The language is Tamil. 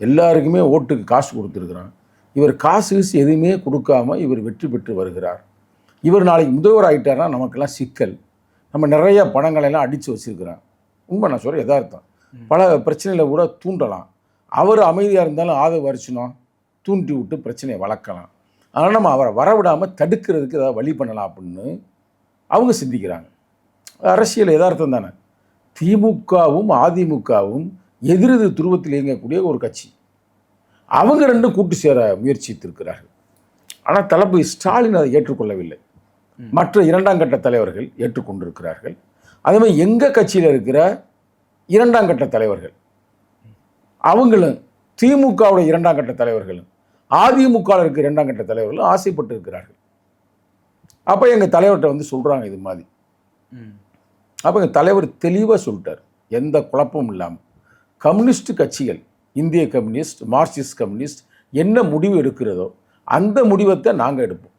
எல்லாருக்குமே ஓட்டுக்கு காசு கொடுத்துருக்குறான். இவர் காசு எதுவுமே கொடுக்காம இவர் வெற்றி பெற்று வருகிறார். இவர் நாளைக்கு முதல்வர் ஆகிட்டார்னா நமக்கெல்லாம் சிக்கல். நம்ம நிறைய பணங்களெல்லாம் அடித்து வச்சுருக்கிறோம். உண்மை நான் சொல்கிறேன், யதார்த்தம். பல பிரச்சனைகளை கூட தூண்டலாம். அவர் அமைதியாக இருந்தாலும் ஆதரவு அரிசனம் தூண்டி விட்டு பிரச்சனையை வளர்க்கலாம். அதனால் நம்ம அவரை வரவிடாமல் தடுக்கிறதுக்கு ஏதாவது வழி பண்ணலாம் அப்படின்னு அவங்க சிந்திக்கிறாங்க. அரசியல் யதார்த்தம் தானே. திமுகவும் அதிமுகவும் எதிரெதிர் துருவத்தில் இயங்கக்கூடிய ஒரு கட்சி. அவங்க ரெண்டும் கூட்டு சேர முயற்சித்திருக்கிறார்கள். ஆனால் தளபதி ஸ்டாலின் அதை ஏற்றுக்கொள்ளவில்லை. மற்ற இரண்டாம் கட்ட தலைவர்கள் ஏற்றுக்கொண்டிருக்கிறார்கள். அதே மாதிரி எங்கள் கட்சியில் இருக்கிற இரண்டாம் கட்ட தலைவர்கள் அவங்களும் திமுகவுடைய இரண்டாம் கட்ட தலைவர்களும் அதிமுகவில் இருக்கிற இரண்டாம் கட்ட தலைவர்களும் ஆசைப்பட்டு இருக்கிறார்கள். அப்போ எங்கள் தலைவர்கிட்ட வந்து சொல்கிறாங்க இது மாதிரி. அப்போ எங்கள் தலைவர் தெளிவாக சொல்லிட்டார், எந்த குழப்பமும் இல்லாமல் கம்யூனிஸ்ட் கட்சிகள், இந்திய கம்யூனிஸ்ட், மார்க்சிஸ்ட் கம்யூனிஸ்ட் என்ன முடிவு எடுக்கிறதோ அந்த முடிவை நாங்கள் எடுப்போம்.